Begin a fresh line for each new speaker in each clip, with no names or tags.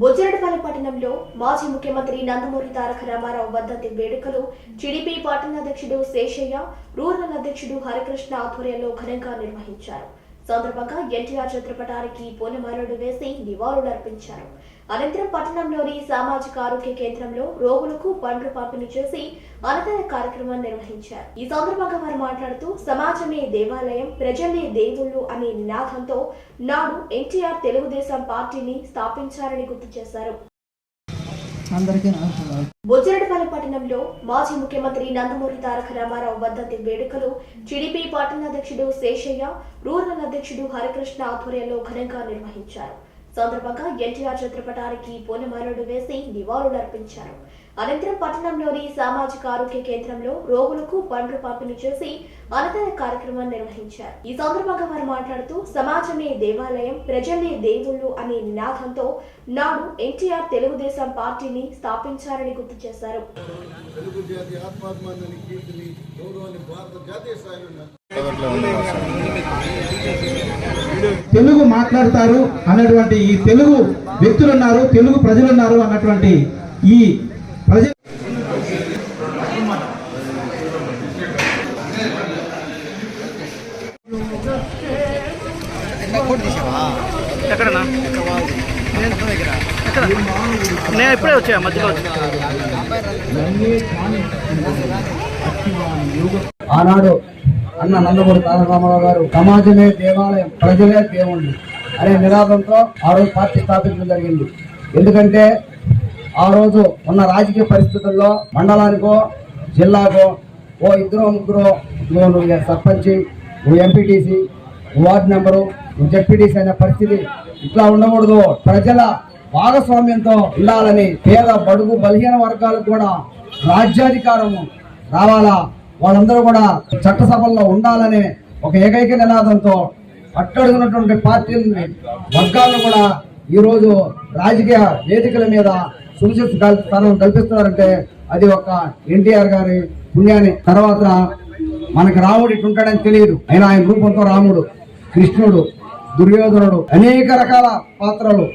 బొజ్జరడపల్లి పట్టణంలో మాజీ ముఖ్యమంత్రి నందమూరి తారక రామారావు వర్ధంతి వేడుకలు టీడీపీ పట్టణాధ్యక్షుడు శేషయ్య, రూరల్ అధ్యక్షుడు హరికృష్ణ ఆధ్వర్యంలో ఘనంగా నిర్వహించారు. సందర్భంగా ఎన్టీఆర్ చిత్రపటానికి పూలమాలలు వేసి నివాళులర్పించారు. అనంతరం పట్టణంలోని సామాజిక ఆరోగ్య కేంద్రంలో రోగులకు పండ్లు పంపిణీ చేసి అన్నదాన కార్యక్రమాన్ని నిర్వహించారు. ఈ సందర్భంగా వారు మాట్లాడుతూ సమాజమే దేవాలయం, ప్రజలే దేవుళ్ళు అనే నినాదంతో నాడు ఎన్టీఆర్ తెలుగుదేశం పార్టీని స్థాపించారని గుర్తు చేశారు. బొజ్జరడపల్లి పట్టణంలో మాజీ ముఖ్యమంత్రి నందమూరి తారక రామారావు వర్ధంతి వేడుకలు టీడీపీ పట్టణాధ్యక్షుడు శేషయ్య, రూరల్ అధ్యక్షుడు హరికృష్ణ ఆధ్వర్యంలో ఘనంగా నిర్వహించారు. సందర్భంగా ఎన్టీఆర్ చిత్రపటానికి పూలమాలలు వేసి నివాళులర్పించారు. అనంతరం పట్టణంలోని సామాజిక ఆరోగ్య కేంద్రంలో రోగులకు పండ్లు పంపిణీ చేసి అన్నదాన కార్యక్రమాన్ని నిర్వహించారు. ఈ సందర్భంగా వారు మాట్లాడుతూ సమాజమే దేవాలయం, ప్రజలే దేవుళ్ళు అనే నినాదంతో నాడు ఎన్టీఆర్ తెలుగుదేశం పార్టీని స్థాపించారని గుర్తు చేశారు.
తెలుగు మాట్లాడతారు అన్నటువంటి ఈ తెలుగు వ్యక్తులున్నారు, తెలుగు ప్రజలున్నారు అన్నటువంటి ఈ ప్రజలు
నేను ఇప్పుడే వచ్చా మధ్యలో.
ఆనాడు అన్న నందమూరి తారక రామారావు గారు సమాజమే దేవాలయం, ప్రజలే దేవుళ్ళు అనే నినాదంతో ఆ రోజు పార్టీ స్థాపించడం జరిగింది. ఎందుకంటే ఆ రోజు ఉన్న రాజకీయ పరిస్థితుల్లో మండలానికో జిల్లాకో ఓ ఇద్దరు ముగ్గురు, నువ్వు సర్పంచ్, నువ్వు ఎంపీటీసీ, వార్డు మెంబరు, నువ్వు జెడ్పీటీసీ అనే పరిస్థితి ఇట్లా ఉండకూడదు. ప్రజల భాగస్వామ్యంతో ఉండాలని, పేద బడుగు బలహీన వర్గాలకు కూడా రాజ్యాధికారం రావాలా, వాళ్ళందరూ కూడా చట్టసభల్లో ఉండాలనే ఒక ఏకైక నినాదంతో అట్టడుగున్నటువంటి పార్టీలని వర్గాలను కూడా ఈరోజు రాజకీయ వేదికల మీద సునిశ్చిత స్థానం కల్పిస్తున్నారంటే అది ఒక ఎన్టీఆర్ గారి పుణ్యాన్ని. తర్వాత మనకి రాముడు ఇటుంటాడని తెలియదు, అయినా ఆయన రూపంతో రాముడు, కృష్ణుడు, దుర్యోధనుడు అనేక రకాల పాత్రలు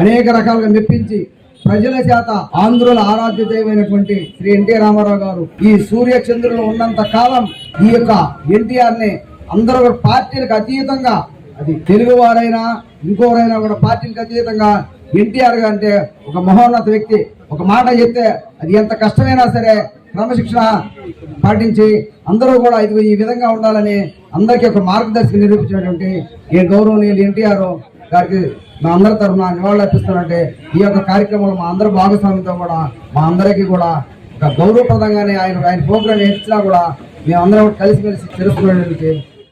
అనేక రకాలుగా మెప్పించి ప్రజల చేత ఆంధ్రుల ఆరాధ్య దైవమైనటువంటి శ్రీ ఎన్టీ రామారావు గారు ఈ సూర్య చంద్రులు ఉన్నంత కాలం ఈ యొక్క ఎన్టీఆర్ ని అందరూ పార్టీలకు అతీతంగా, అది తెలుగు వారైనా ఇంకోరైనా కూడా పార్టీలకు అతీతంగా ఎన్టీఆర్ గారు అంటే ఒక మహోన్నత వ్యక్తి. ఒక మాట చెప్తే అది ఎంత కష్టమైనా సరే క్రమశిక్షణ పాటించి అందరూ కూడా ఇది ఈ విధంగా ఉండాలని అందరికీ ఒక మార్గదర్శకం నిరూపించినటువంటి ఈ గౌరవనీయులు ఎన్టీఆర్ గారికి మా అందరి తరఫున నివాళులు అర్పిస్తానంటే ఈ యొక్క కార్యక్రమంలో మా అందరి భాగస్వామ్యంతో కూడా మా అందరికీ కూడా ఒక గౌరవప్రదంగానే ఆయన ప్రోగ్రాం ఇచ్చినా కూడా మేమందరం కలిసిమెలిసి తెలుసుకునేందుకు